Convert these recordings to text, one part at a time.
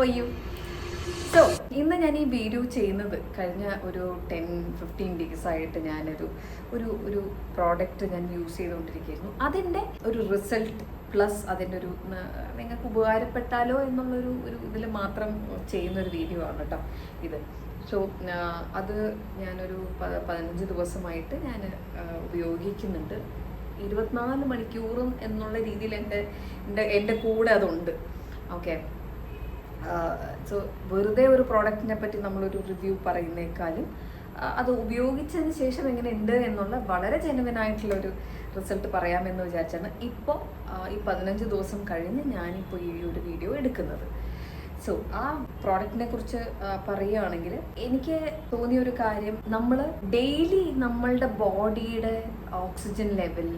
are you? So ഇന്ന് ഞാൻ ഈ വീഡിയോ ചെയ്യുന്നത് കഴിഞ്ഞ ഒരു 10-15 ഡേയ്സ് ആയിട്ട് ഞാനൊരു ഒരു പ്രോഡക്റ്റ് ഞാൻ യൂസ് ചെയ്തുകൊണ്ടിരിക്കുകയായിരുന്നു. അതിൻ്റെ ഒരു റിസൾട്ട് പ്ലസ് അതിൻ്റെ ഒരു നിങ്ങൾക്ക് ഉപകാരപ്പെട്ടാലോ എന്നുള്ളൊരു ഇതിൽ മാത്രം ചെയ്യുന്നൊരു വീഡിയോ ആണ് കേട്ടോ ഇത്. സോ അത് ഞാനൊരു 15 ദിവസമായിട്ട് ഞാൻ ഉപയോഗിക്കുന്നുണ്ട്. 24 മണിക്കൂറും എന്നുള്ള രീതിയിൽ എൻ്റെ കൂടെ അതുണ്ട്. ഓക്കെ, സോ വെറുതെ ഒരു പ്രോഡക്റ്റിനെ പറ്റി നമ്മളൊരു റിവ്യൂ പറയുന്നേക്കാളും അത് ഉപയോഗിച്ചതിന് ശേഷം എങ്ങനെയുണ്ട് എന്നുള്ള വളരെ ജെനുവിനായിട്ടുള്ളൊരു റിസൾട്ട് പറയാമെന്ന് വിചാരിച്ചാണ് ഇപ്പോൾ ഈ 15 ദിവസം കഴിഞ്ഞ് ഞാനിപ്പോൾ ഈ ഒരു വീഡിയോ എടുക്കുന്നത്. സോ ആ പ്രോഡക്റ്റിനെ കുറിച്ച് പറയുകയാണെങ്കിൽ എനിക്ക് തോന്നിയൊരു കാര്യം, നമ്മൾ ഡെയിലി നമ്മളുടെ ബോഡിയുടെ ഓക്സിജൻ ലെവൽ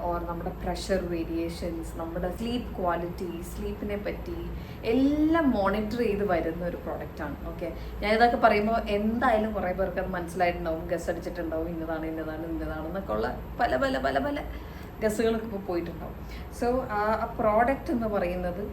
ഓർ നമ്മുടെ പ്രഷർ വേരിയേഷൻസ്, നമ്മുടെ സ്ലീപ്പ് ക്വാളിറ്റി, സ്ലീപ്പിനെ പറ്റി എല്ലാം മോണിറ്റർ ചെയ്ത് വരുന്ന ഒരു പ്രോഡക്റ്റാണ്. ഓക്കെ, ഞാനിതൊക്കെ പറയുമ്പോൾ എന്തായാലും കുറേ പേർക്ക് അത് മനസ്സിലായിട്ടുണ്ടാവും, ഗസ് അടിച്ചിട്ടുണ്ടാവും, ഇന്നതാണ് എന്നൊക്കെ ഉള്ള പല പല പല പല ഗസ്സുകളൊക്കെ ഇപ്പോൾ പോയിട്ടുണ്ടാവും. സോ ആ പ്രോഡക്റ്റ് എന്ന് പറയുന്നത്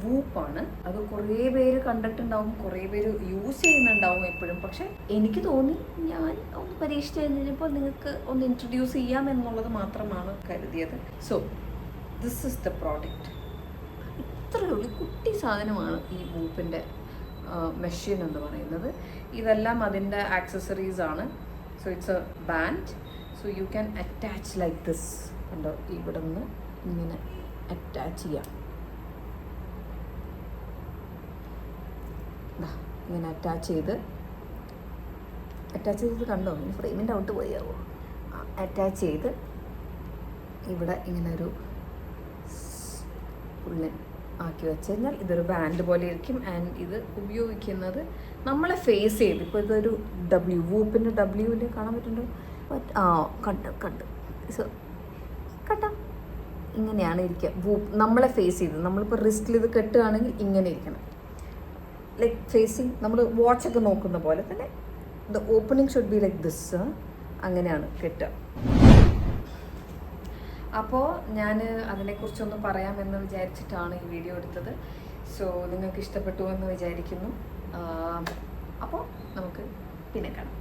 വൂപ്പാണ്. അത് കുറേ പേര് കണ്ടിട്ടുണ്ടാവും, കുറേ പേര് യൂസ് ചെയ്യുന്നുണ്ടാവും എപ്പോഴും. പക്ഷെ എനിക്ക് തോന്നി ഞാൻ ഒന്ന് പരീക്ഷിച്ച് കഴിഞ്ഞപ്പോൾ നിങ്ങൾക്ക് ഒന്ന് ഇൻട്രൊഡ്യൂസ് ചെയ്യാം എന്നുള്ളത് മാത്രമാണ് കരുതിയത്. So this is the product. ഇത്രയുള്ള കുട്ടി സാധനമാണ് ഈ വൂപ്പിൻ്റെ മെഷീൻ എന്ന് പറയുന്നത്. ഇതെല്ലാം അതിൻ്റെ ആക്സസറീസ് ആണ്. So it's A band. So you can attach like this. കണ്ടോ, ഇവിടെ നിന്ന് ഇങ്ങനെ അറ്റാച്ച് ചെയ്യാം. ഇങ്ങനെ അറ്റാച്ച് ചെയ്ത് കണ്ടോ, ഇനി ഫ്രെയിമിൻ്റെ ഔട്ട് പോയാവോ. അറ്റാച്ച് ചെയ്ത് ഇവിടെ ഇങ്ങനെ ഒരു പുള്ളി ആക്കി വെച്ച് കഴിഞ്ഞാൽ ഇതൊരു ബാൻഡ് പോലെ ഇരിക്കും. ആൻഡ് ഇത് ഉപയോഗിക്കുന്നത് നമ്മളെ ഫേസ് ചെയ്ത്, ഇപ്പോൾ ഇതൊരു വൂപ്പിൻ്റെ ഡബ്ല്യൂവിൽ കാണാൻ പറ്റുന്നുണ്ടോ? കണ്ട് സോ കണ്ട ഇങ്ങനെയാണ് ഇരിക്കുക. വൂപ്പ് നമ്മളെ ഫേസ് ചെയ്ത്, നമ്മളിപ്പോൾ റിസ്റ്റിൽ ഇത് കെട്ടുകയാണെങ്കിൽ ഇങ്ങനെ ഇരിക്കണം, ലൈക്ക് ഫേസിങ് നമ്മൾ വാച്ചൊക്കെ നോക്കുന്ന പോലെ തന്നെ. The opening should be like this. അങ്ങനെയാണ് കെട്ടുക. അപ്പോൾ ഞാൻ അതിനെക്കുറിച്ചൊന്ന് പറയാമെന്ന് വിചാരിച്ചിട്ടാണ് ഈ വീഡിയോ എടുത്തത്. സോ നിങ്ങൾക്ക് ഇഷ്ടപ്പെട്ടു എന്ന് വിചാരിക്കുന്നു. അപ്പോൾ നമുക്ക് പിന്നെ കാണാം.